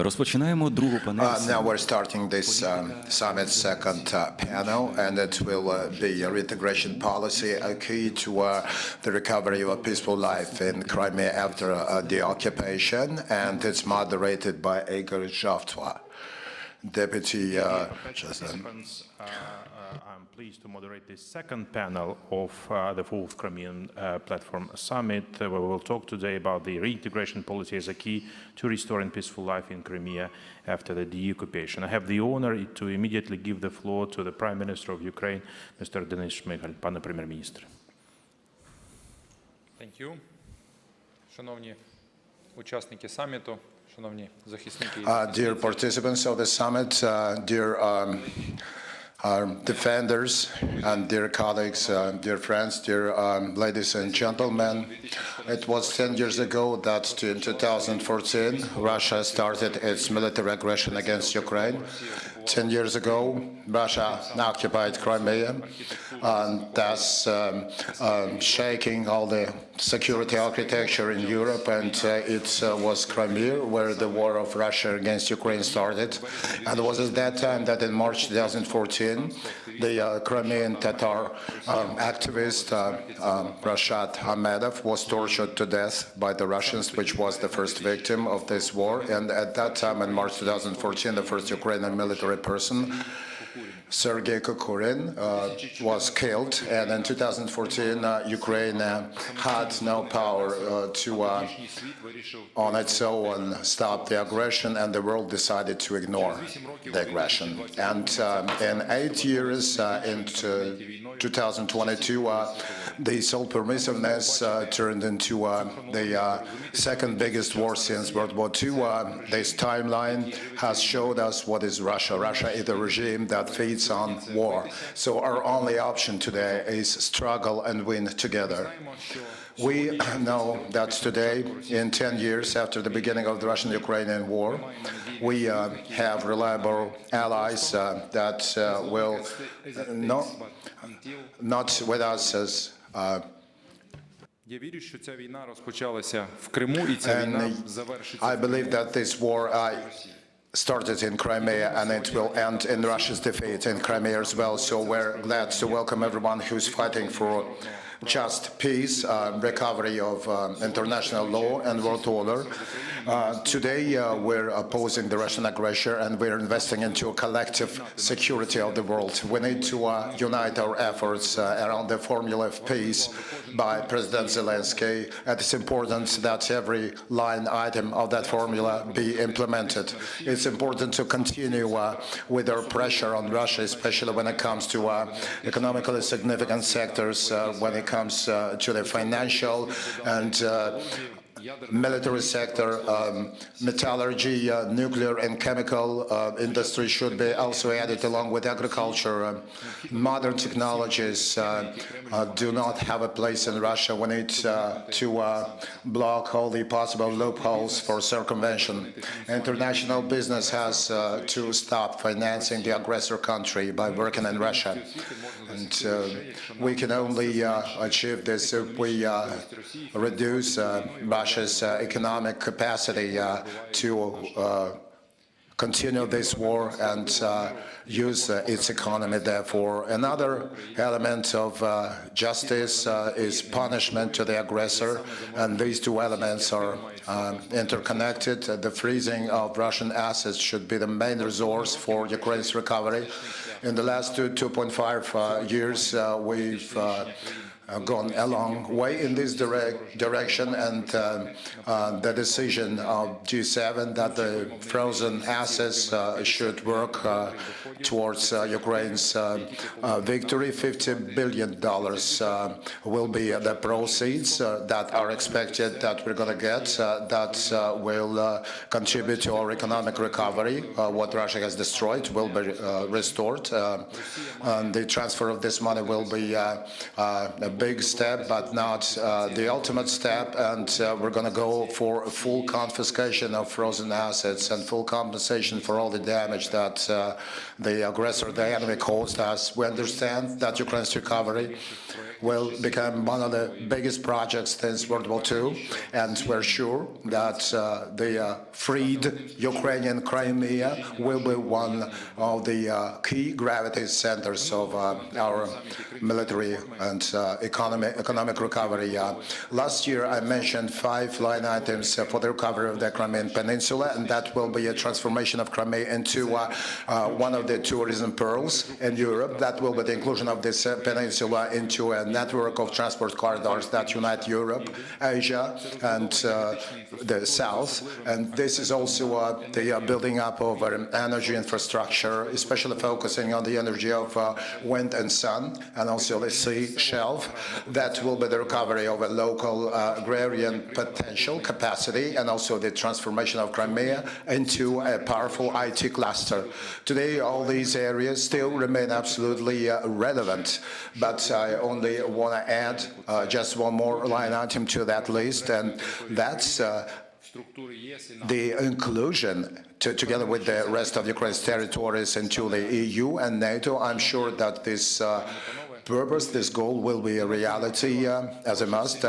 Розпочинаємо другу панель. Now we're starting this summit's second panel, and it will be a reintegration policy, a key to the recovery of a peaceful life in Crimea after the occupation, and it's moderated by I.Zhovkva, Deputy President. I'm pleased to moderate this second panel of the fourth Crimean Platform Summit, where we will talk today about the reintegration policy as a key to restoring peaceful life in Crimea after the deoccupation. I have the honor to immediately give the floor to the Prime Minister of Ukraine, Mr. Denis Shmyhal. Пане Прем'єр-міністр. Thank you. Шановні учасники саміту, шановні захисники. Dear participants of the summit, dear our defenders and dear colleagues, dear friends, dear ladies and gentlemen, it was 10 years ago that in 2014 Russia started its military aggression against Ukraine. 10 years ago, Russia occupied Crimea, and thus shaking all the security architecture in Europe, and it was Crimea where the war of Russia against Ukraine started. And it was at that time that in March 2014, the Crimean Tatar activist Rashad Ahmedov was tortured to death by the Russians, which was the first victim of this war. And at that time, in March 2014, the first Ukrainian military person, Sergei Kokorin, was killed, and in 2014 Ukraine had no power to on its own stop the aggression, and the world decided to ignore the aggression. And in 8 years, in 2022, the sole permissiveness turned into the second biggest war since World War II. This timeline has showed us what is Russia. Russia is a regime that feeds on war. So our only option today is struggle and win together. We know that today, in 10 years after the beginning of the Russian-Ukrainian war, we have reliable allies that will not with us as I believe that this war started in Crimea, and it will end in Russia's defeat in Crimea as well. So we're glad to welcome everyone who's fighting for just peace, recovery of international law and world order. Today, we're opposing the Russian aggression, and we're investing into a collective security of the world. We need to unite our efforts around the formula of peace by President Zelensky. And it's important that every line item of that formula be implemented. It's important to continue with our pressure on Russia, especially when it comes to economically significant sectors, when it comes to the financial and military sector, metallurgy, nuclear and chemical industry should be also added along with agriculture. Modern technologies do not have a place in Russia. We need to block all the possible loopholes for circumvention. International business has to stop financing the aggressor country by working in Russia. And we can only achieve this if we reduce Russia's economic capacity to continue this war and use its economy. Therefore, another element of justice is punishment to the aggressor, and these two elements are interconnected. The freezing of Russian assets should be the main resource for Ukraine's recovery. In the last 2.5 years, we've gone a long way in this direction, and the decision of G7 that the frozen assets should work towards Ukraine's victory. $50 billion will be the proceeds that are expected that we're going to get that will contribute to our economic recovery. What Russia has destroyed will be restored, and the transfer of this money will be a big step, but not the ultimate step, and we're going to go for a full confiscation of frozen assets and full compensation for all the damage that the aggressor, the enemy, caused us. We understand that Ukraine's recovery will become one of the biggest projects since World War II, and we're sure that the freed Ukrainian Crimea will be one of the key gravity centers of our military and economic recovery. Last year, I mentioned 5 line items for the recovery of the Crimean Peninsula, and that will be a transformation of Crimea into one of the tourism pearls in Europe. That will be the inclusion of this peninsula into a network of transport corridors that unite Europe, Asia, and the South. And this is also the building up of energy infrastructure, especially focusing on the energy of wind and sun, and also the sea shelf. That will be the recovery of a local agrarian potential capacity, and also the transformation of Crimea into a powerful IT cluster. Today, all these areas still remain absolutely relevant, but I only want to add just one more line item to that list, and that's the inclusion, together with the rest of Ukraine's territories, into the EU and NATO. I'm sure that this purpose, this goal will be a reality as a must.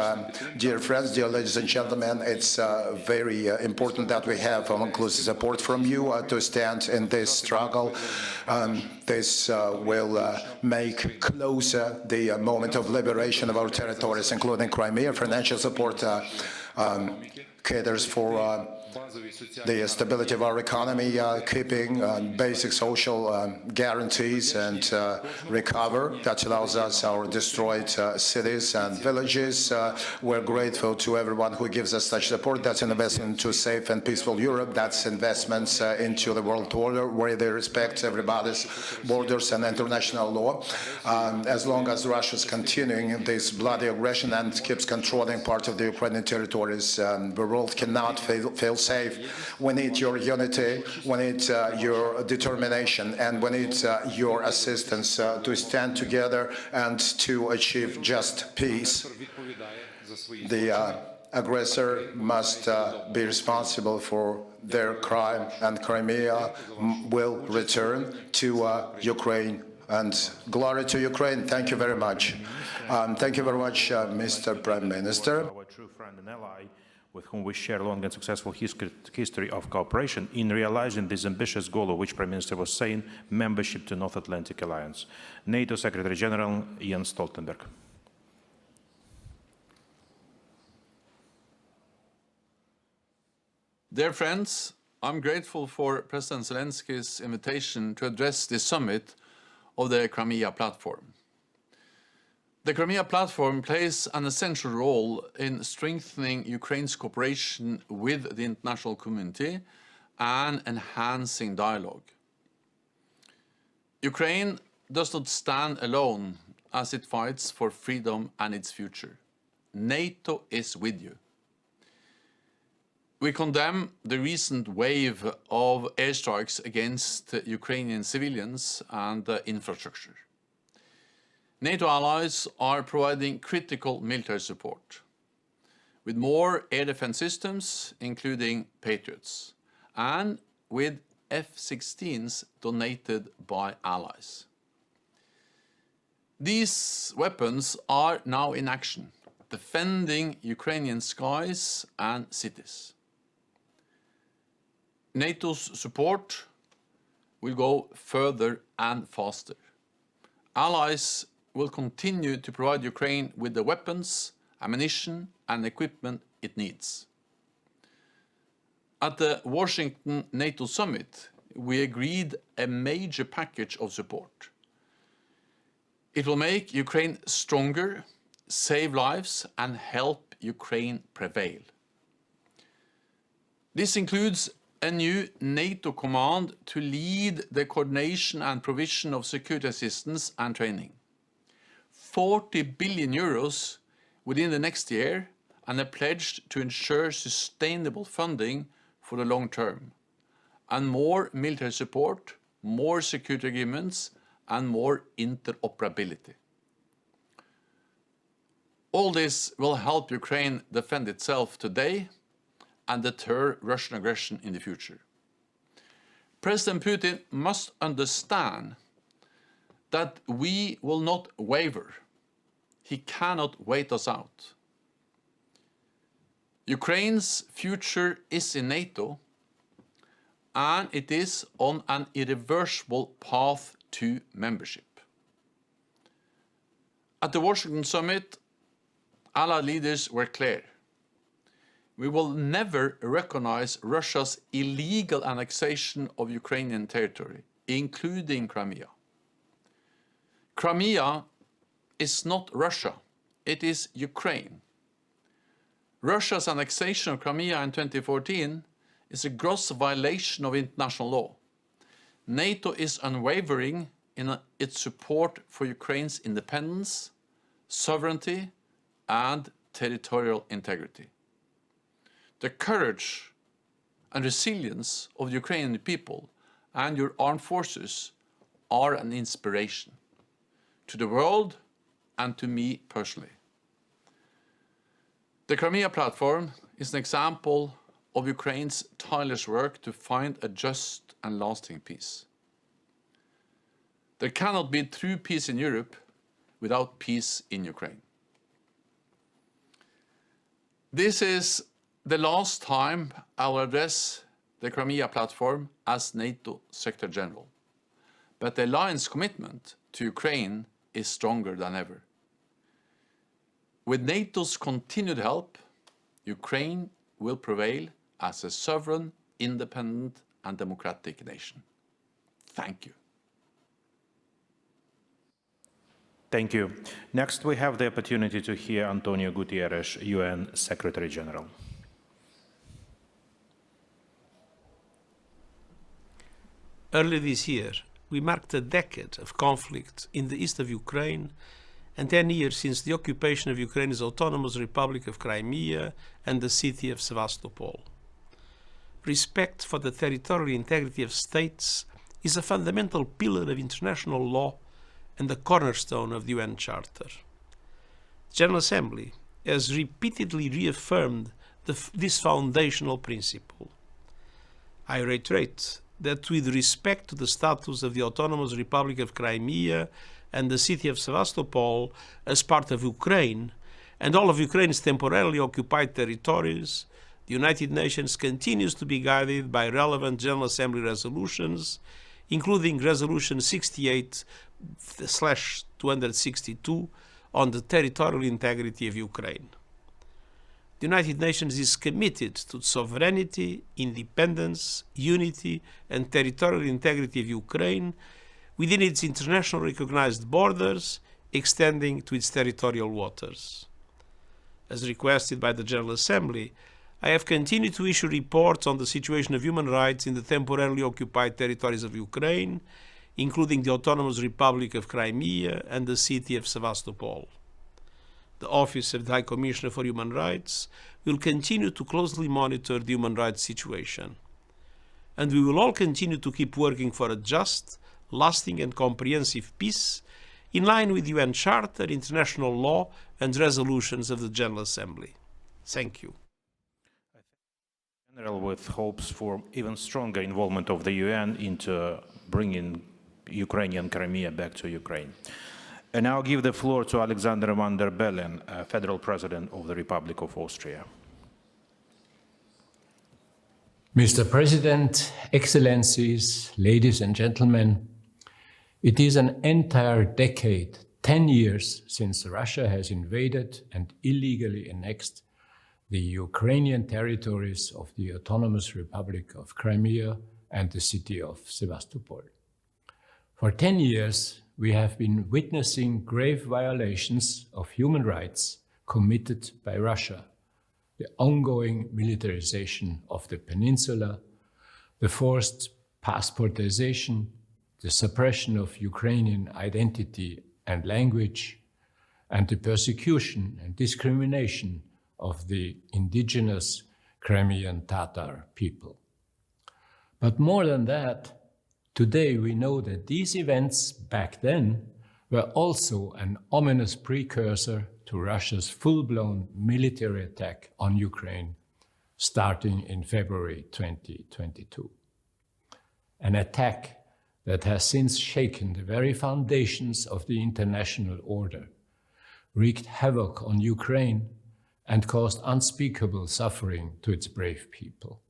Dear friends, dear ladies and gentlemen, it's very important that we have inclusive support from you to stand in this struggle. This will make closer the moment of liberation of our territories, including Crimea. Financial support caters for the stability of our economy, keeping basic social guarantees and recover. That allows us our destroyed cities and villages. We're grateful to everyone who gives us such support. That's an investment into safe and peaceful Europe. That's investments into the world order, where they respect everybody's borders and international law. As long as Russia is continuing this bloody aggression and keeps controlling part of the Ukrainian territories, the world cannot feel safe. We need your unity, we need your determination, and we need your assistance to stand together and to achieve just peace. The aggressor must be responsible for their crime, and Crimea will return to Ukraine. And glory to Ukraine. Thank you very much. Thank you very much, Mr. Prime Minister. Our true friend and ally, with whom we share long and successful history of cooperation in realizing this ambitious goal of which Prime Minister was saying, membership to North Atlantic Alliance. NATO Secretary General Jens Stoltenberg. Dear friends, I'm grateful for President Zelensky's invitation to address this summit of the Crimea platform. The Crimea platform plays an essential role in strengthening Ukraine's cooperation with the international community and enhancing dialogue. Ukraine does not stand alone as it fights for freedom and its future. NATO is with you. We condemn the recent wave of airstrikes against Ukrainian civilians and infrastructure. NATO allies are providing critical military support, with more air defense systems, including Patriots, and with F-16s donated by allies. These weapons are now in action, defending Ukrainian skies and cities. NATO's support will go further and faster. Allies will continue to provide Ukraine with the weapons, ammunition, and equipment it needs. At the Washington NATO summit, we agreed a major package of support. It will make Ukraine stronger, save lives, and help Ukraine prevail. This includes a new NATO command to lead the coordination and provision of security assistance and training. 40 billion euros within the next year, and a pledge to ensure sustainable funding for the long term, and more military support, more security agreements, and more interoperability. All this will help Ukraine defend itself today and deter Russian aggression in the future. President Putin must understand that we will not waver. He cannot wait us out. Ukraine's future is in NATO, and it is on an irreversible path to membership. At the Washington summit, Allied leaders were clear. We will never recognize Russia's illegal annexation of Ukrainian territory, including Crimea. Crimea is not Russia, it is Ukraine. Russia's annexation of Crimea in 2014 is a gross violation of international law. NATO is unwavering in its support for Ukraine's independence, sovereignty, and territorial integrity. The courage and resilience of the Ukrainian people and your armed forces are an inspiration to the world and to me personally. The Crimea platform is an example of Ukraine's tireless work to find a just and lasting peace. There cannot be true peace in Europe without peace in Ukraine. This is the last time I will address the Crimea platform as NATO Secretary General, but the Alliance commitment to Ukraine is stronger than ever. With NATO's continued help, Ukraine will prevail as a sovereign, independent, and democratic nation. Thank you. Thank you. Next, we have the opportunity to hear Antonio Guterres, UN Secretary General. Early this year, we marked a decade of conflict in the east of Ukraine and 10 years since the occupation of Ukraine's autonomous Republic of Crimea and the city of Sevastopol. Respect for the territorial integrity of states is a fundamental pillar of international law and the cornerstone of the UN Charter. The General Assembly has repeatedly reaffirmed this foundational principle. I reiterate that with respect to the status of the Autonomous Republic of Crimea and the city of Sevastopol as part of Ukraine, and all of Ukraine's temporarily occupied territories, the United Nations continues to be guided by relevant General Assembly resolutions, including Resolution 68/262 on the territorial integrity of Ukraine. The United Nations is committed to sovereignty, independence, unity, and territorial integrity of Ukraine within its internationally recognized borders, extending to its territorial waters. As requested by the General Assembly, I have continued to issue reports on the situation of human rights in the temporarily occupied territories of Ukraine, including the Autonomous Republic of Crimea and the city of Sevastopol. The Office of the High Commissioner for Human Rights will continue to closely monitor the human rights situation. And we will all continue to keep working for a just, lasting and comprehensive peace in line with UN Charter, international law and resolutions of the General Assembly. Thank you. General, with hopes for even stronger involvement of the UN into bringing Ukrainian Crimea back to Ukraine. And now give the floor to Alexander van der Bellen, Federal President of the Republic of Austria. Mr. President, Excellencies, ladies and gentlemen, it is an entire decade, 10 years, since Russia has invaded and illegally annexed the Ukrainian territories of the Autonomous Republic of Crimea and the city of Sevastopol. For 10 years, we have been witnessing grave violations of human rights committed by Russia, the ongoing militarization of the peninsula, the forced passportization, the suppression of Ukrainian identity and language, and the persecution and discrimination of the indigenous Crimean Tatar people. But more than that, today we know that these events back then were also an ominous precursor to Russia's full-blown military attack on Ukraine, starting in February 2022. An attack that has since shaken the very foundations of the international order, wreaked havoc on Ukraine and caused unspeakable suffering to its brave people.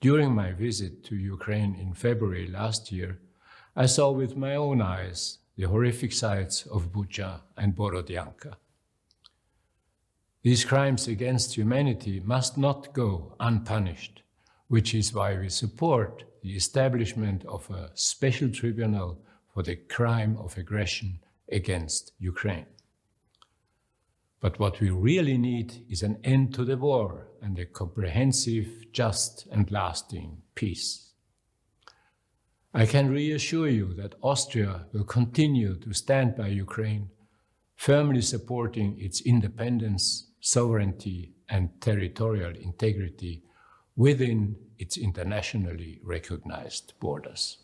During my visit to Ukraine in February last year, I saw with my own eyes the horrific sights of Bucha and Borodyanka. These crimes against humanity must not go unpunished, which is why we support the establishment of a special tribunal for the crime of aggression against Ukraine. But what we really need is an end to the war and a comprehensive, just and lasting peace. I can reassure you that Austria will continue to stand by Ukraine, firmly supporting its independence, sovereignty, and territorial integrity within its internationally recognized borders.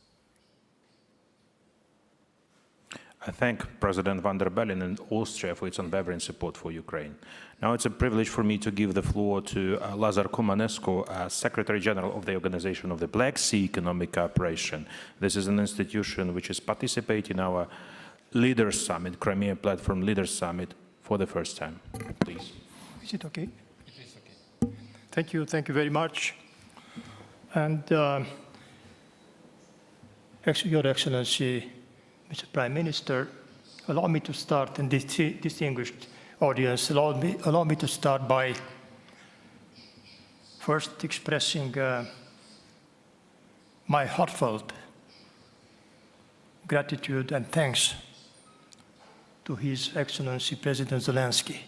I thank President van der Bellen and Austria for its unwavering support for Ukraine. Now it's a privilege for me to give the floor to Lazar Kumanescu, Secretary General of the Organization of the Black Sea Economic Cooperation. This is an institution which is participating in our Leaders Summit, Crimea Platform Leaders Summit, for the first time. Please. Is it okay? It is okay. Thank you very much. And actually, Your Excellency, Mr. Prime Minister, allow me to start, in this distinguished audience, allow me to start by first expressing my heartfelt gratitude and thanks to His Excellency President Zelensky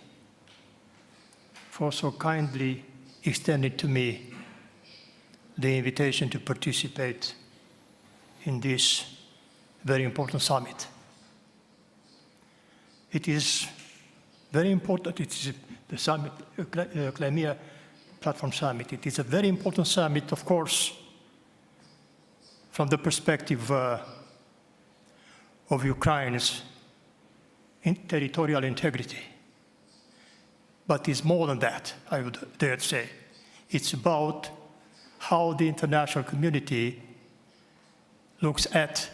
for so kindly extending to me the invitation to participate in this very important summit. It is very important. It is the summit, Crimea Platform Summit. It is a very important summit, of course, from the perspective of Ukraine's territorial integrity. But it's more than that, I would dare to say. It's about how the international community looks at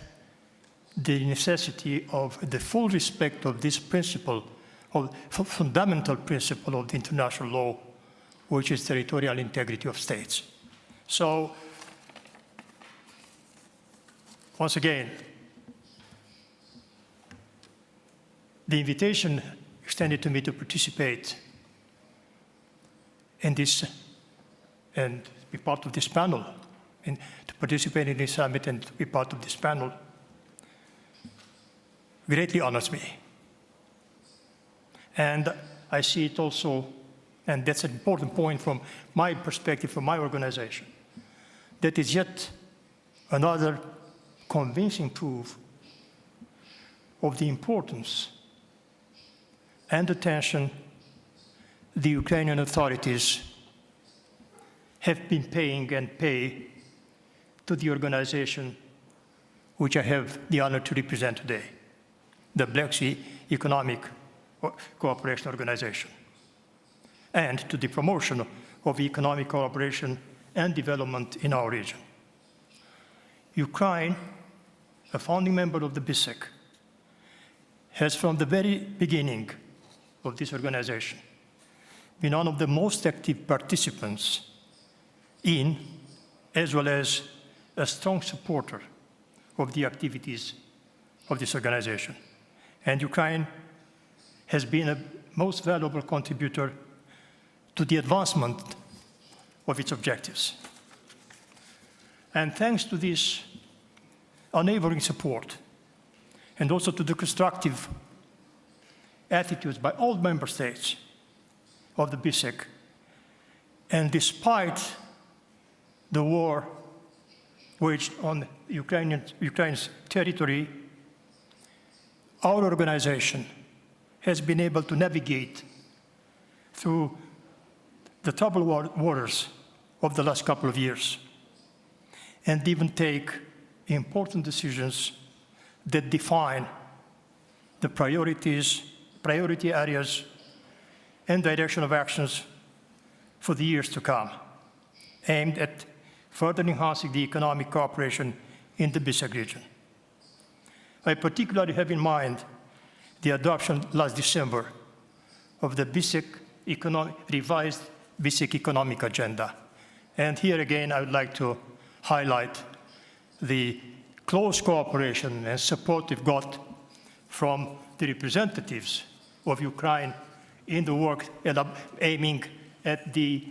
the necessity of the full respect of this principle, of fundamental principle of the international law, which is territorial integrity of states. So, once again, the invitation extended to me to participate in this and be part of this panel, and to participate in this summit and to be part of this panel greatly honors me. And I see it also, and that's an important point from my perspective, from my organization, that is yet another convincing proof of the importance and attention the Ukrainian authorities have been paying and pay to the organization which I have the honor to represent today, the Black Sea Economic Cooperation Organization, and to the promotion of economic cooperation and development in our region. Ukraine, a founding member of the BISEC, has from the very beginning of this organization been one of the most active participants in, as well as a strong supporter of the activities of this organization. And Ukraine has been a most valuable contributor to the advancement of its objectives. And thanks to this unwavering support, and also to the constructive attitudes by all member states of the BISEC, and despite the war waged on Ukraine's territory, our organization has been able to navigate through the troubled waters of the last couple of years, and even take important decisions that define the priority areas and direction of actions for the years to come, aimed at further enhancing the economic cooperation in the BISEC region. I particularly have in mind the adoption last December of the revised basic economic agenda. And here again, I would like to highlight the close cooperation and support we've got from the representatives of Ukraine in the work aiming at the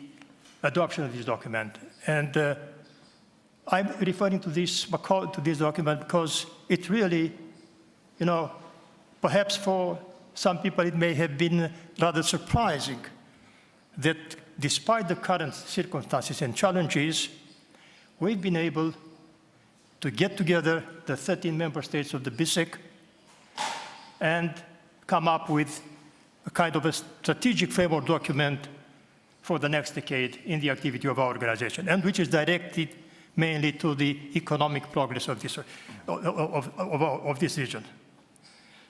adoption of this document. And I'm referring to this document because it really, perhaps for some people it may have been rather surprising that despite the current circumstances and challenges, we've been able to get together the 13 member states of the BISEC and come up with a kind of a strategic framework document for the next decade in the activity of our organization, and which is directed mainly to the economic progress of this region.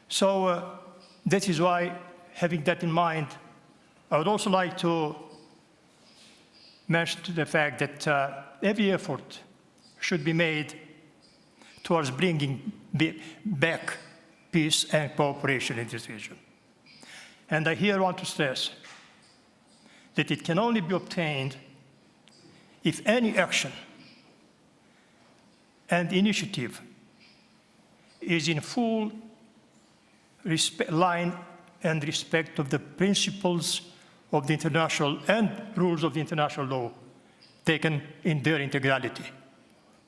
So that is why, having that in mind, I would also like to mention the fact that every effort should be made towards bringing back peace and cooperation in this region. And I here want to stress that it can only be obtained if any action and initiative is in full line and respect of the principles of the international and rules of the international law taken in their integrality.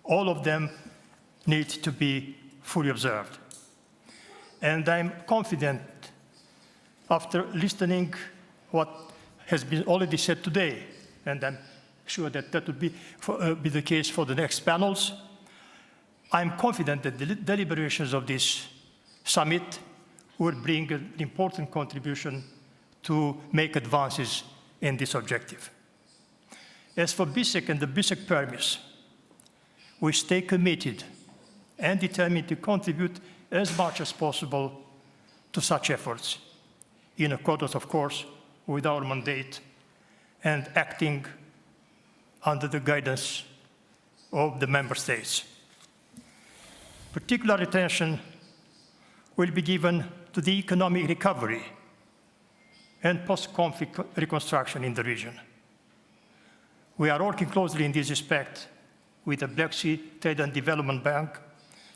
All of them need to be fully observed. And I'm confident, after listening what has been already said today, and I'm sure that that would be the case for the next panels, I'm confident that the deliberations of this summit will bring an important contribution to make advances in this objective. As for BISEC and the BISEC permits, we stay committed and determined to contribute as much as possible to such efforts, in accordance, of course, with our mandate and acting under the guidance of the member states. Particular attention will be given to the economic recovery and post-conflict reconstruction in the region. We are working closely in this respect with the Black Sea Trade and Development Bank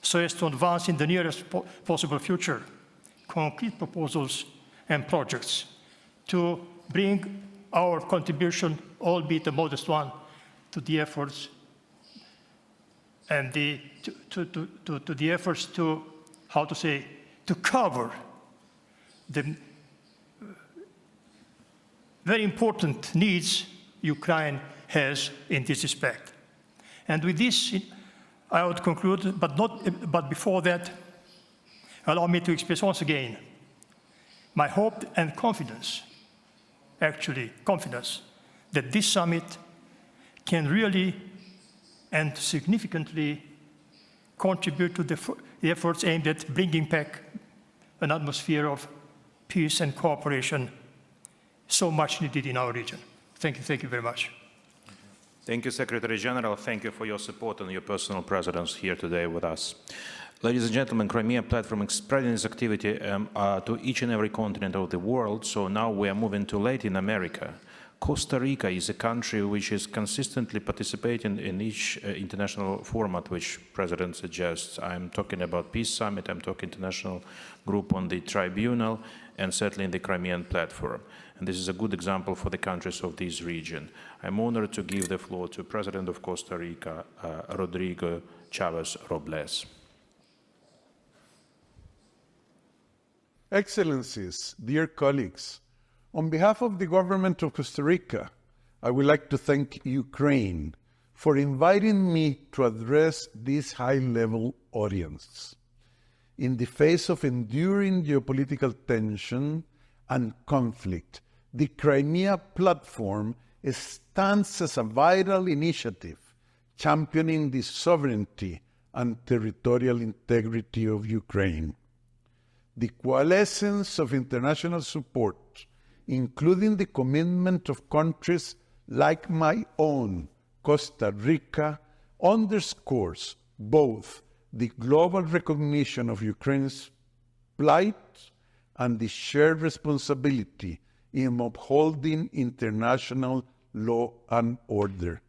so as to advance in the nearest possible future concrete proposals and projects to bring our contribution, albeit a modest one, to the efforts and to the efforts to, to cover the very important needs Ukraine has in this respect. And with this, I would conclude, but before that, allow me to express once again my hope and confidence, confidence that this summit can really and significantly contribute to the efforts aimed at bringing back an atmosphere of peace and cooperation so much needed in our region. Thank you very much. Thank you, Secretary General. Thank you for your support and your personal presence here today with us. Ladies and gentlemen, Crimean platform is spreading its activity to each and every continent of the world. So now we are moving to Latin America. Costa Rica is a country which is consistently participating in each international format which President suggests. I'm talking about Peace Summit, I'm talking International Group on the Tribunal, and certainly in the Crimean platform. And this is a good example for the countries of this region. I'm honored to give the floor to President of Costa Rica, Rodrigo Chavez Robles. Excellencies, dear colleagues, on behalf of the government of Costa Rica, I would like to thank Ukraine for inviting me to address this high-level audience. In the face of enduring geopolitical tension and conflict, the Crimea platform stands as a vital initiative championing the sovereignty and territorial integrity of Ukraine. The coalescence of international support, including the commitment of countries like my own, Costa Rica, underscores both the global recognition of Ukraine's plight and the shared responsibility in upholding international law and order.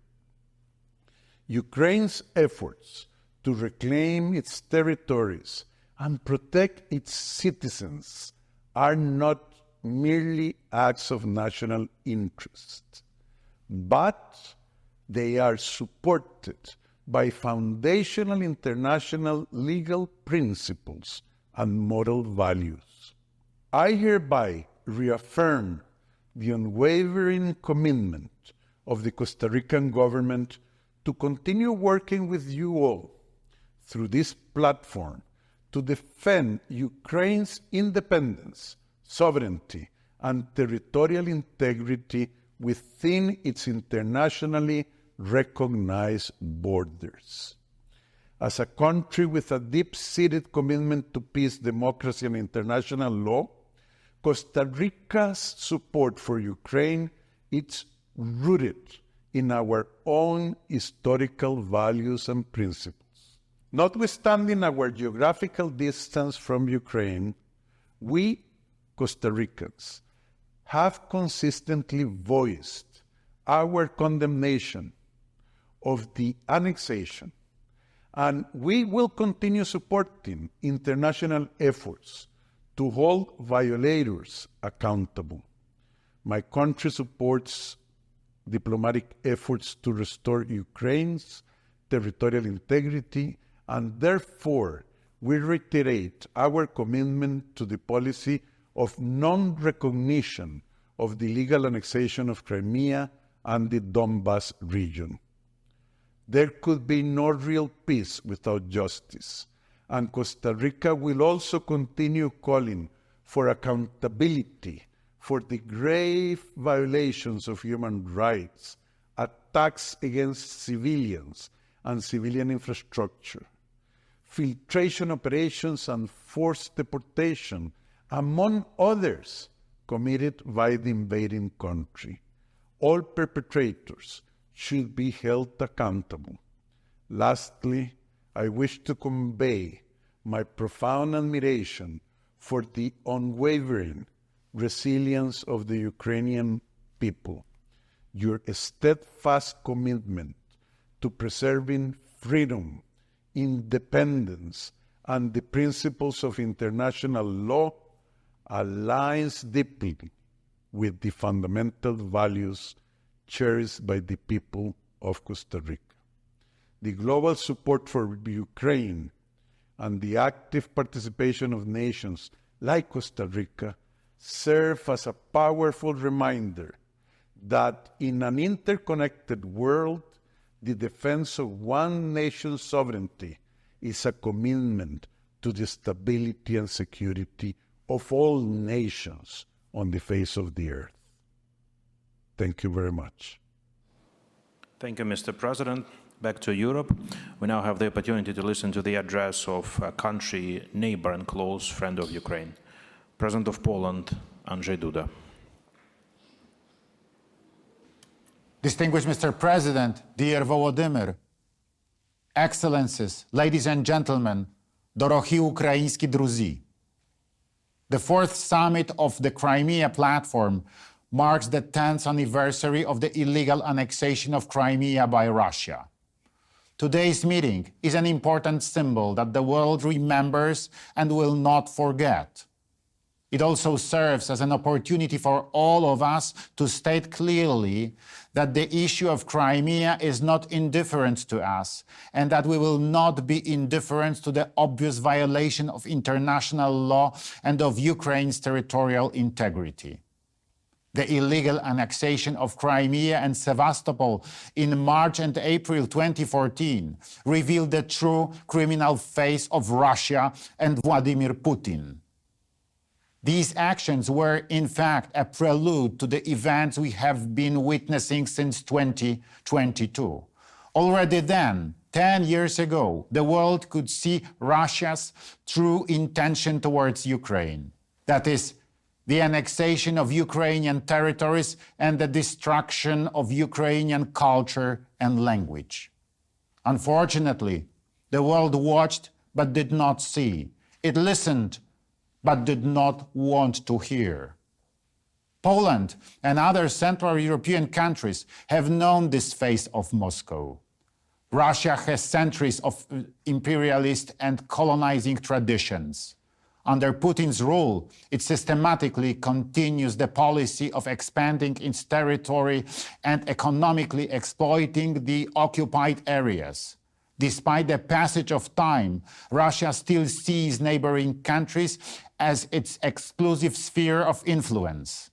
Ukraine's efforts to reclaim its territories and protect its citizens are not merely acts of national interest, but they are supported by foundational international legal principles and moral values. I hereby reaffirm the unwavering commitment of the Costa Rican government to continue working with you all through this platform to defend Ukraine's independence, sovereignty, and territorial integrity within its internationally recognized borders. As a country with a deep-seated commitment to peace, democracy, and international law, Costa Rica's support for Ukraine is rooted in our own historical values and principles. Notwithstanding our geographical distance from Ukraine, we, Costa Ricans, have consistently voiced our condemnation of the annexation, and we will continue supporting international efforts to hold violators accountable. My country supports diplomatic efforts to restore Ukraine's territorial integrity, and therefore we reiterate our commitment to the policy of non-recognition of the illegal annexation of Crimea and the Donbas region. There could be no real peace without justice, and Costa Rica will also continue calling for accountability for the grave violations of human rights, attacks against civilians and civilian infrastructure, filtration operations and forced deportation, among others, committed by the invading country. All perpetrators should be held accountable. Lastly, I wish to convey my profound admiration for the unwavering resilience of the Ukrainian people. Your steadfast commitment to preserving freedom, independence, and the principles of international law aligns deeply with the fundamental values cherished by the people of Costa Rica. The global support for Ukraine and the active participation of nations like Costa Rica serve as a powerful reminder that in an interconnected world, the defense of one nation's sovereignty is a commitment to the stability and security of all nations on the face of the earth. Thank you very much. Thank you, Mr. President. Back to Europe. We now have the opportunity to listen to the address of a country, neighbor and close friend of Ukraine, President of Poland, Andrzej Duda. Distinguished Mr. President, dear Volodymyr, Excellencies, ladies and gentlemen, dorogi ukraiński друзі. The fourth summit of the Crimea platform marks the 10th anniversary of the illegal annexation of Crimea by Russia. Today's meeting is an important symbol that the world remembers and will not forget. It also serves as an opportunity for all of us to state clearly that the issue of Crimea is not indifferent to us, and that we will not be indifferent to the obvious violation of international law and of Ukraine's territorial integrity. The illegal annexation of Crimea and Sevastopol in March and April 2014 revealed the true criminal face of Russia and Vladimir Putin. These actions were, in fact, a prelude to the events we have been witnessing since 2022. Already then, 10 years ago, the world could see Russia's true intention towards Ukraine. That is, the annexation of Ukrainian territories and the destruction of Ukrainian culture and language. Unfortunately, the world watched but did not see. It listened but did not want to hear. Poland and other Central European countries have known this face of Moscow. Russia has centuries of imperialist and colonizing traditions. Under Putin's rule, it systematically continues the policy of expanding its territory and economically exploiting the occupied areas. Despite the passage of time, Russia still sees neighboring countries as its exclusive sphere of influence.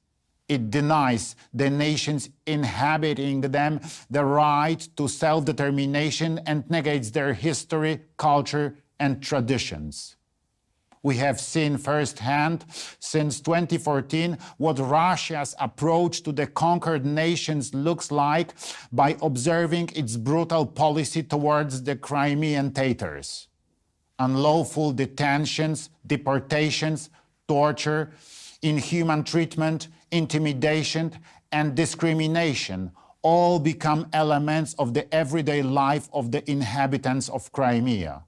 It denies the nations inhabiting them the right to self-determination and negates their history, culture, and traditions. We have seen firsthand since 2014 what Russia's approach to the conquered nations looks like by observing its brutal policy towards the Crimean Tatars. Unlawful detentions, deportations, torture, inhuman treatment, intimidation, and discrimination all become elements of the everyday life of the inhabitants of Crimea.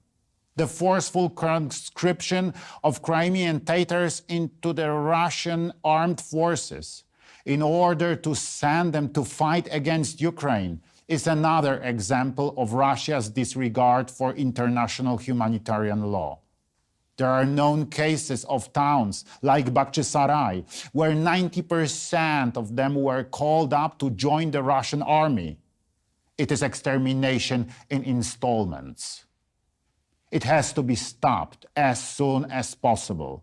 The forceful conscription of Crimean Tatars into the Russian armed forces in order to send them to fight against Ukraine is another example of Russia's disregard for international humanitarian law. There are known cases of towns like Bakhchisarai, where 90% of them were called up to join the Russian army. It is extermination in installments. It has to be stopped as soon as possible.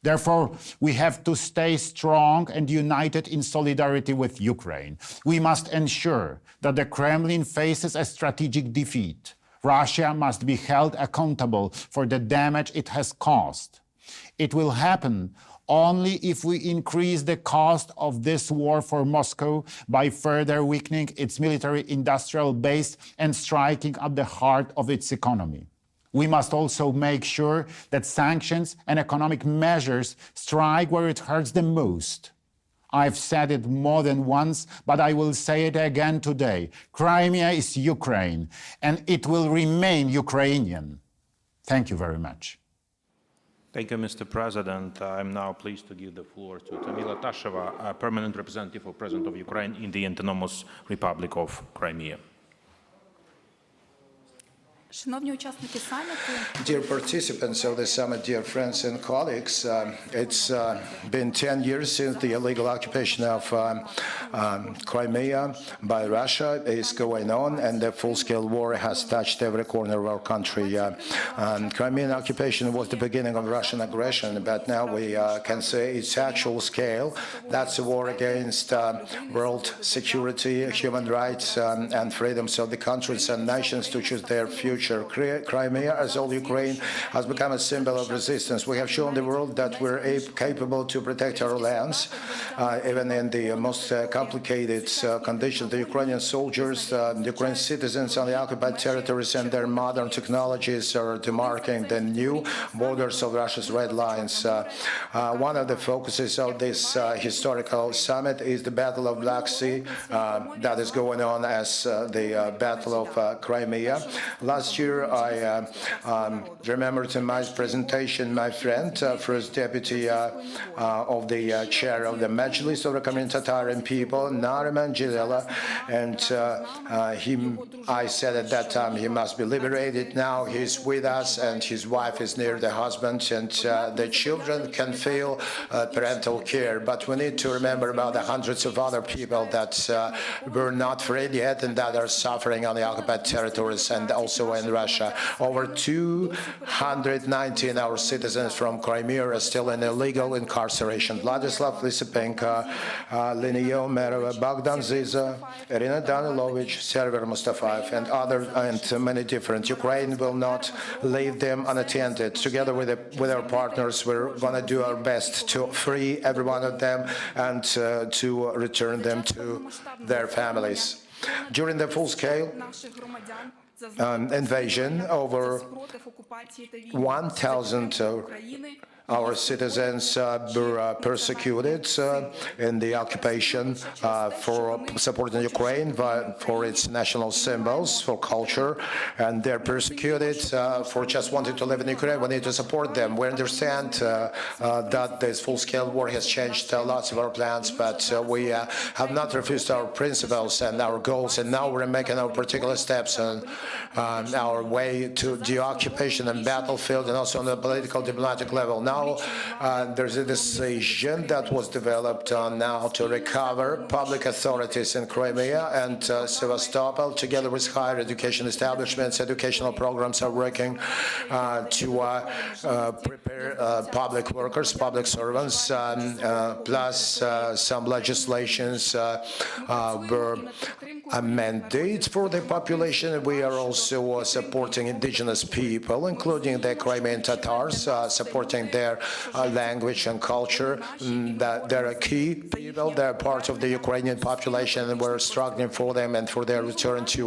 Therefore, we have to stay strong and united in solidarity with Ukraine. We must ensure that the Kremlin faces a strategic defeat. Russia must be held accountable for the damage it has caused. It will happen only if we increase the cost of this war for Moscow by further weakening its military-industrial base and striking at the heart of its economy. We must also make sure that sanctions and economic measures strike where it hurts the most. I've said it more than once, but I will say it again today. Crimea is Ukraine, and it will remain Ukrainian. Thank you very much. Thank you, Mr. President. I'm now pleased to give the floor to Tamila Tasheva, a permanent representative of President of Ukraine in the Autonomous Republic of Crimea. Dear participants of the summit, dear friends and colleagues, it's been 10 years since the illegal occupation of Crimea by Russia is going on, and the full-scale war has touched every corner of our country. Crimean occupation was the beginning of Russian aggression, but now we can say its actual scale. That's a war against world security, human rights, and freedoms of the countries and nations to choose their future. Crimea, as all Ukraine, has become a symbol of resistance. We have shown the world that we're capable to protect our lands, even in the most complicated conditions. The Ukrainian soldiers, the Ukrainian citizens on the occupied territories and their modern technologies are demarcating the new borders of Russia's red lines. One of the focuses of this historical summit is the Battle of Black Sea that is going on as the Battle of Crimea. Last year, I remembered in my presentation my friend, First Deputy of the Chair of the Mejlis of the Crimean Tatar people, Nariman Jilela, and I said at that time he must be liberated. Now he's with us, and his wife is near the husband, and the children can feel parental care. But we need to remember about the hundreds of other people that were not freed yet and that are suffering on the occupied territories and also in Russia. Over 219 our citizens from Crimea are still in illegal incarceration. Vladislav Lysipenko, Linio Merova, Bogdan Ziza, Irina Danilovich, Server Mustafaev, and many different. Ukraine will not leave them unattended. Together with our partners, we're going to do our best to free every one of them and to return them to their families. During the full-scale invasion, over 1,000 Our citizens were persecuted in the occupation for supporting Ukraine, for its national symbols, for culture, and they're persecuted for just wanting to live in Ukraine. We need to support them. We understand that this full-scale war has changed lots of our plans, but we have not refused our principles and our goals, and now we're making our particular steps on our way to the occupation and battlefield, and also on the political diplomatic level. Now there's a decision that was developed now to recover public authorities in Crimea and Sevastopol, together with higher education establishments. Educational programs are working to prepare public workers, public servants, plus some legislations were amended for the population. We are also supporting indigenous people, including the Crimean Tatars, supporting their language and culture. They're a key people. They're part of the Ukrainian population, and we're struggling for them and for their return to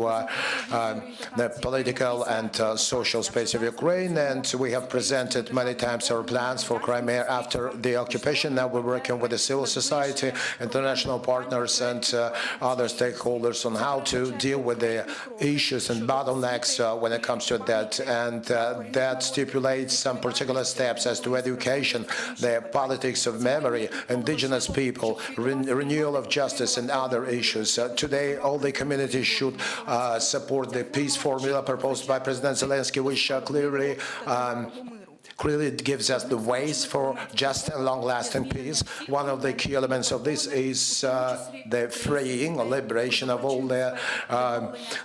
the political and social space of Ukraine. And we have presented many times our plans for Crimea after the occupation. Now we're working with the civil society, international partners, and other stakeholders on how to deal with the issues and bottlenecks when it comes to that. And that stipulates some particular steps as to education, the politics of memory, indigenous people, renewal of justice, and other issues. Today, all the communities should support the peace formula proposed by President Zelensky, which clearly it gives us the ways for just and long-lasting peace. One of the key elements of this is the freeing or liberation of all the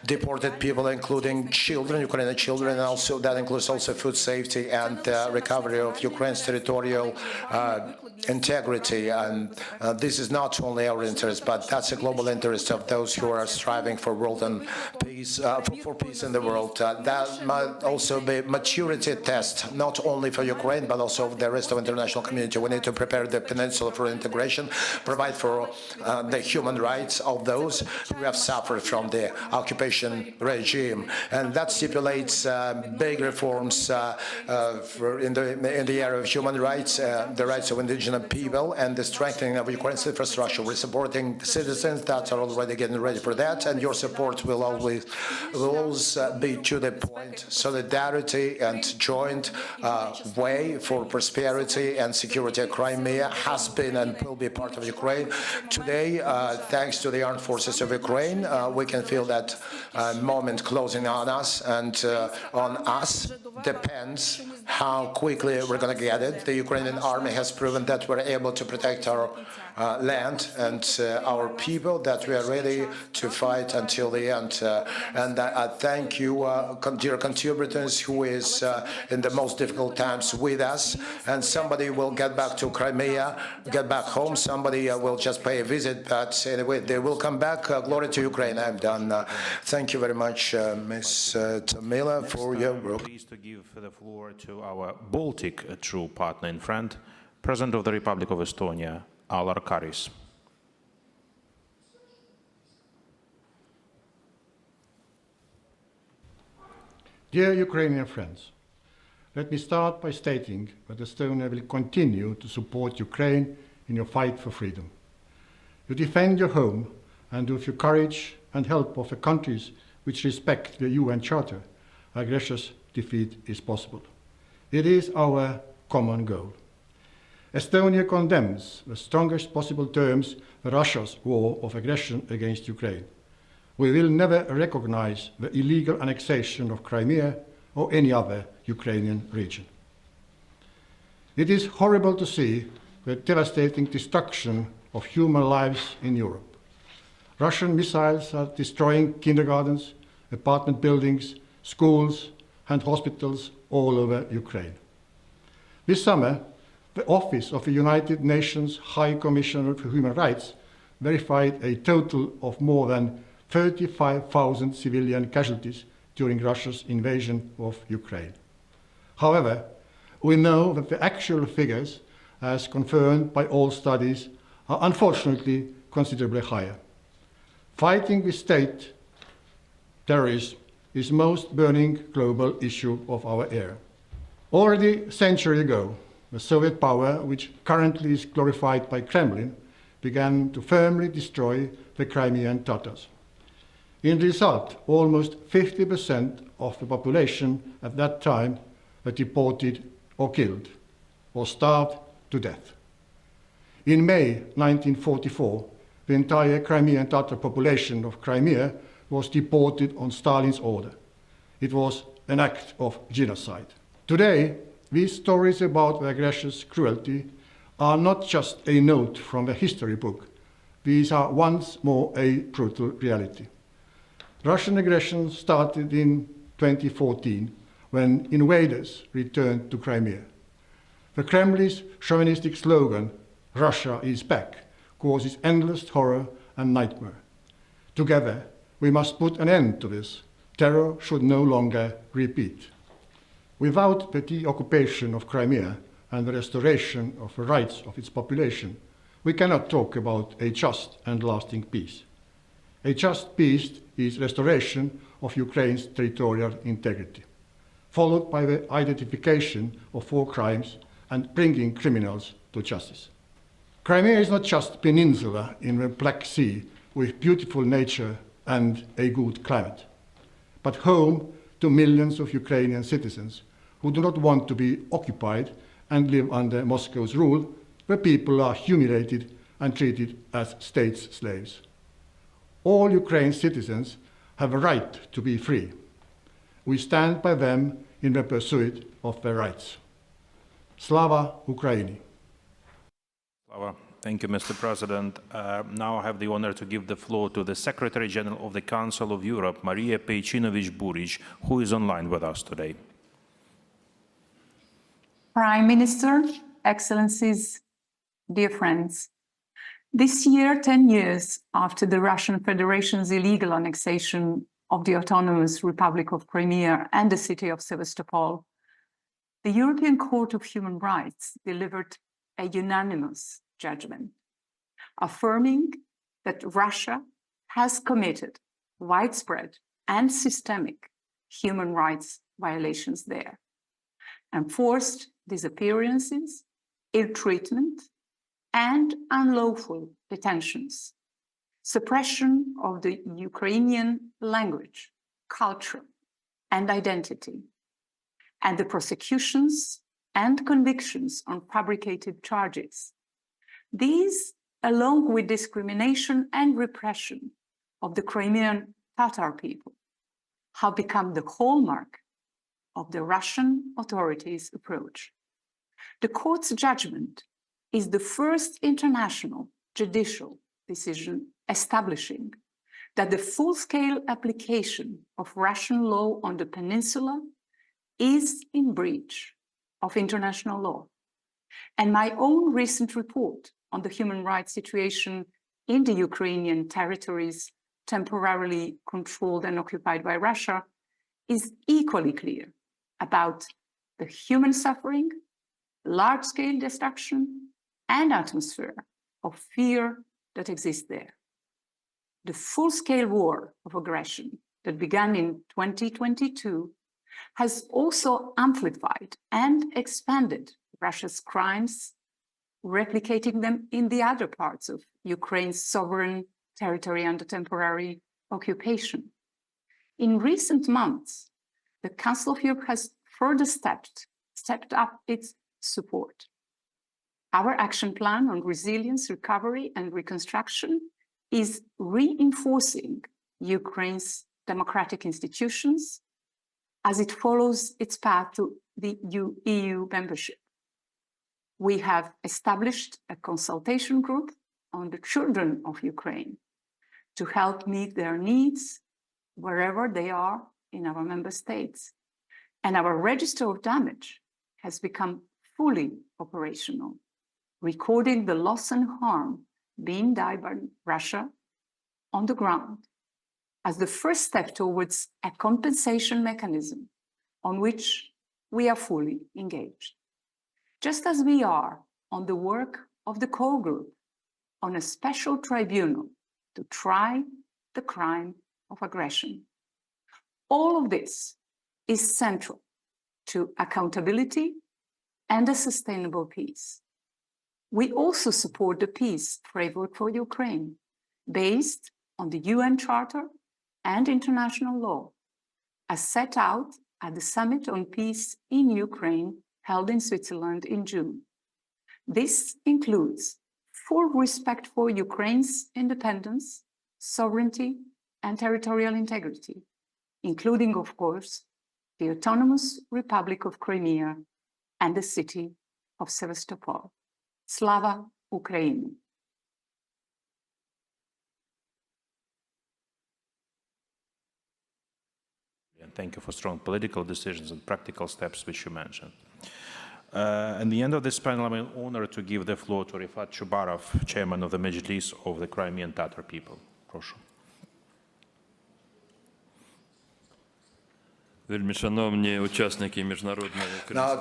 deported people, including children, Ukrainian children, and also that includes also food safety and recovery of Ukraine's territorial integrity. And this is not only our interest, but that's a global interest of those who are striving for world and peace, for peace in the world. That might also be a maturity test, not only for Ukraine, but also the rest of the international community. We need to prepare the peninsula for integration, provide for the human rights of those who have suffered from the occupation regime. And that stipulates big reforms in the area of human rights, the rights of indigenous people, and the strengthening of Ukraine's infrastructure. We're supporting citizens that are already getting ready for that, and your support will always be to the point. Solidarity and joint way for prosperity and security of Crimea has been and will be part of Ukraine. Today, thanks to the armed forces of Ukraine, we can feel that moment closing on us, and on us depends how quickly we're going to get it. The Ukrainian army has proven that we're able to protect our land and our people, that we are ready to fight until the end. And I thank you, dear contributors, who is in the most difficult times with us. And somebody will get back to Crimea, get back home. Somebody will just pay a visit, but anyway, they will come back. Glory to Ukraine. I'm done. Thank you very much, Ms. Tamila, for your work. Pleased to give the floor to our Baltic true partner and friend, President of the Republic of Estonia, Alar Karis. Dear Ukrainian friends, let me start by stating that Estonia will continue to support Ukraine in your fight for freedom. You defend your home, and with your courage and help of the countries which respect the UN Charter, aggressor's defeat is possible. It is our common goal. Estonia condemns the strongest possible terms Russia's war of aggression against Ukraine. We will never recognize the illegal annexation of Crimea or any other Ukrainian region. It is horrible to see the devastating destruction of human lives in Europe. Russian missiles are destroying kindergartens, apartment buildings, schools, and hospitals all over Ukraine. This summer, the Office of the United Nations High Commissioner for Human Rights verified a total of more than 35,000 civilian casualties during Russia's invasion of Ukraine. However, we know that the actual figures, as confirmed by all studies, are unfortunately considerably higher. Fighting with state terrorism is the most burning global issue of our era. Already a century ago, the Soviet power, which currently is glorified by Kremlin, began to firmly destroy the Crimean Tatars. In result, almost 50% of the population at that time were deported or killed, or starved to death. In May 1944, the entire Crimean Tatar population of Crimea was deported on Stalin's order. It was an act of genocide. Today, these stories about the aggressor's cruelty are not just a note from a history book. These are once more a brutal reality. Russian aggression started in 2014 when invaders returned to Crimea. The Kremlin's chauvinistic slogan, "Russia is back," causes endless horror and nightmare. Together, we must put an end to this. Terror should no longer repeat. Without the deoccupation of Crimea and the restoration of the rights of its population, we cannot talk about a just and lasting peace. A just peace is restoration of Ukraine's territorial integrity, followed by the identification of war crimes and bringing criminals to justice. Crimea is not just a peninsula in the Black Sea with beautiful nature and a good climate, but home to millions of Ukrainian citizens who do not want to be occupied and live under Moscow's rule, where people are humiliated and treated as state slaves. All Ukraine's citizens have a right to be free. We stand by them in the pursuit of their rights. Slava Ukraini. Slava. Thank you, Mr. President. Now I have the honor to give the floor to the Secretary General of the Council of Europe, Maria Pejčinović-Burić, who is online with us today. Prime Minister, Excellencies, dear friends, this year, 10 years after the Russian Federation's illegal annexation of the Autonomous Republic of Crimea and the city of Sevastopol, the European Court of Human Rights delivered a unanimous judgment, affirming that Russia has committed widespread and systemic human rights violations there, enforced disappearances, ill treatment, and unlawful detentions, suppression of the Ukrainian language, culture, and identity, and the prosecutions and convictions on fabricated charges. These, along with discrimination and repression of the Crimean Tatar people, have become the hallmark of the Russian authorities' approach. The court's judgment is the first international judicial decision establishing that the full-scale application of Russian law on the peninsula is in breach of international law. And my own recent report on the human rights situation in the Ukrainian territories temporarily controlled and occupied by Russia is equally clear about the human suffering, large-scale destruction, and atmosphere of fear that exists there. The full-scale war of aggression that began in 2022 has also amplified and expanded Russia's crimes, replicating them in the other parts of Ukraine's sovereign territory under temporary occupation. In recent months, the Council of Europe has further stepped up its support. Our action plan on resilience, recovery, and reconstruction is reinforcing Ukraine's democratic institutions as it follows its path to the EU membership. We have established a consultation group on the children of Ukraine to help meet their needs wherever they are in our member states. And our register of damage has become fully operational, recording the loss and harm being done by Russia on the ground as the first step towards a compensation mechanism on which we are fully engaged. Just as we are on the work of the core group on a special tribunal to try the crime of aggression. All of this is central to accountability and a sustainable peace. We also support the peace framework for Ukraine, based on the UN Charter and international law, as set out at the Summit on Peace in Ukraine held in Switzerland in June. This includes full respect for Ukraine's independence, sovereignty, and territorial integrity, including, of course, the Autonomous Republic of Crimea and the city of Sevastopol. Slava Ukraini! And thank you for strong political decisions and practical steps which you mentioned. At the end of this panel, I'm honored to give the floor to Rifat Chubarov, chairman of the Mejlis of the Crimean Tatar people. Proszę. Now,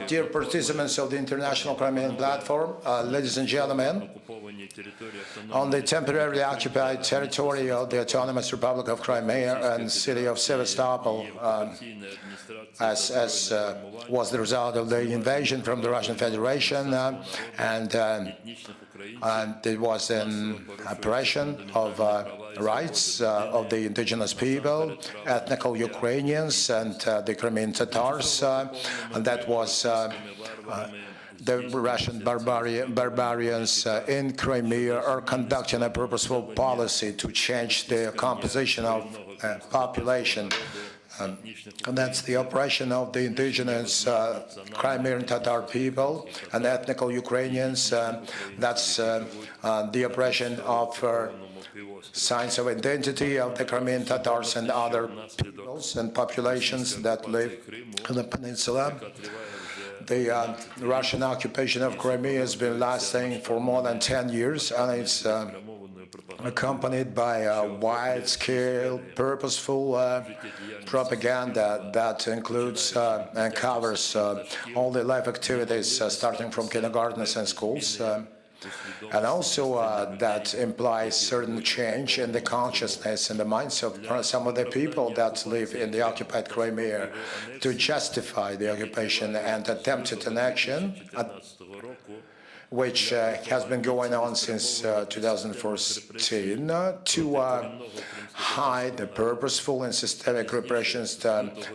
dear participants of the International Crimean Platform, ladies and gentlemen, on the temporarily occupied territory of the Autonomous Republic of Crimea and city of Sevastopol, as was the result of the invasion from the Russian Federation, and it was an oppression of rights of the indigenous people, ethnical Ukrainians, and the Crimean Tatars, and that was the Russian barbarians in Crimea are conducting a purposeful policy to change the composition of population. And that's the oppression of the indigenous Crimean Tatar people and ethnical Ukrainians. That's the oppression of signs of identity of the Crimean Tatars and other peoples and populations that live in the peninsula. The Russian occupation of Crimea has been lasting for more than 10 years, and it's accompanied by a wide-scale, purposeful propaganda that includes and covers all the life activities starting from kindergartens and schools. And also that implies certain change in the consciousness and the minds of some of the people that live in the occupied Crimea to justify the occupation and attempted inaction, which has been going on since 2014, to hide the purposeful and systemic repressions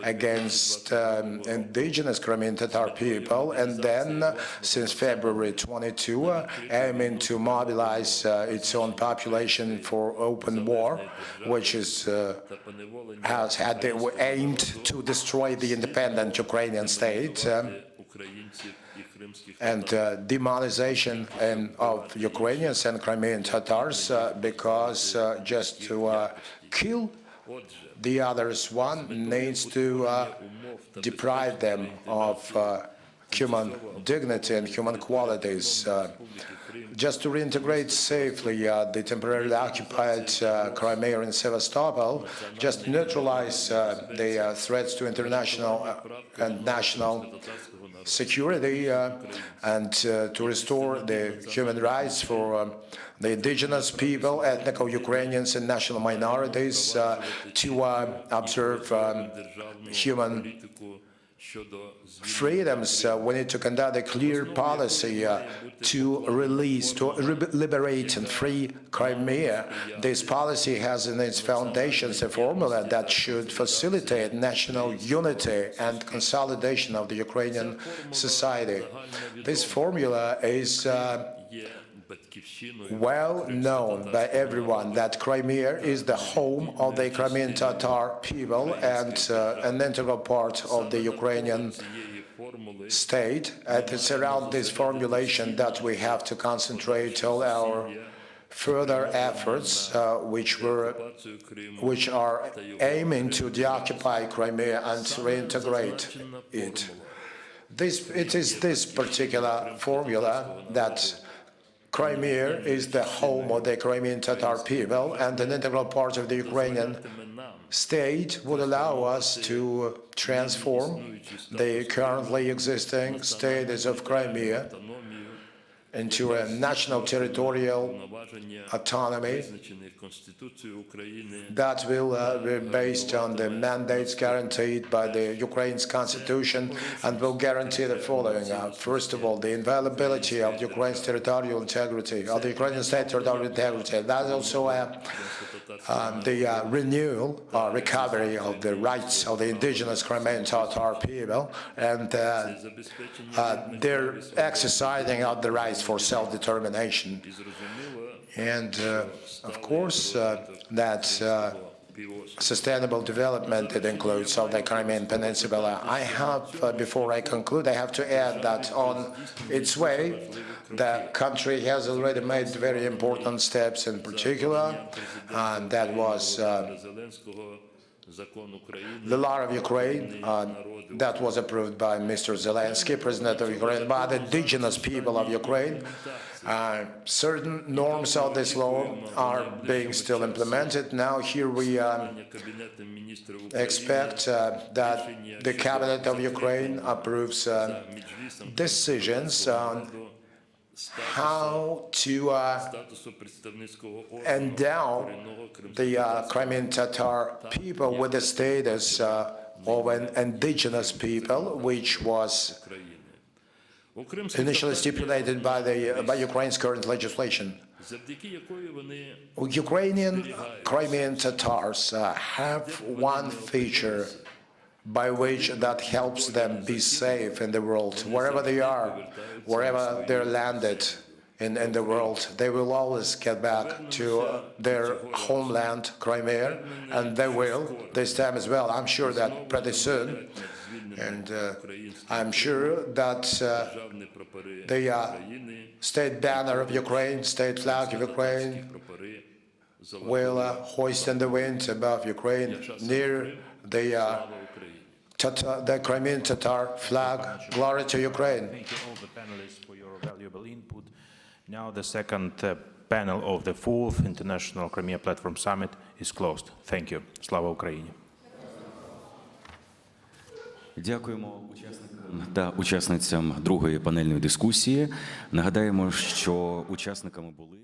against indigenous Crimean Tatar people, and then since February 22, aiming to mobilize its own population for open war, which is aimed to destroy the independent Ukrainian state. And demonization of Ukrainians and Crimean Tatars because just to kill the others, one needs to deprive them of human dignity and human qualities. Just to reintegrate safely the temporarily occupied Crimea and Sevastopol, just neutralize the threats to international and national security and to restore the human rights for the indigenous people, ethnic Ukrainians and national minorities, to observe human freedoms. We need to conduct a clear policy to release, to liberate and free Crimea. This policy has in its foundations a formula that should facilitate national unity and consolidation of the Ukrainian society. This formula is well known by everyone that Crimea is the home of the Crimean Tatar people and an integral part of the Ukrainian state. And it's around this formulation that we have to concentrate all our further efforts, which are aiming to deoccupy Crimea and reintegrate it. It is this particular formula that Crimea is the home of the Crimean Tatar people, and an integral part of the Ukrainian state would allow us to transform the currently existing status of Crimea into a national territorial autonomy that will be based on the mandates guaranteed by the Ukraine's constitution and will guarantee the following. First of all, the inviolability of Ukraine's territorial integrity, of the Ukrainian state territorial integrity. That's also the renewal or recovery of the rights of the indigenous Crimean Tatar people and their exercising of the rights for self-determination. And of course, that sustainable development, it includes of the Crimean Peninsula. I have, before I conclude, I have to add that on its way, the country has already made very important steps in particular, and that was the law of Ukraine that was approved by Mr. Zelensky, President of Ukraine, by the indigenous people of Ukraine. Certain norms of this law are being still implemented. Now here we expect that the cabinet of Ukraine approves decisions on how to endow the Crimean Tatar people with the status of an indigenous people, which was initially stipulated by Ukraine's current legislation. Ukrainian Crimean Tatars have one feature by which that helps them be safe in the world. Wherever they are, wherever they're landed in the world, they will always get back to their homeland, Crimea, and they will this time as well. I'm sure that pretty soon. And I'm sure that the state banner of Ukraine, state flag of Ukraine, will hoist in the wind above Ukraine near the Crimean Tatar flag. Glory to Ukraine. Thank you all the panelists for your valuable input. Now the second panel of the 4th International Crimea Platform Summit is closed. Thank you. Slava Ukraini. Дякуємо учасникам та учасницям другої панельної дискусії. Нагадаємо, що учасниками були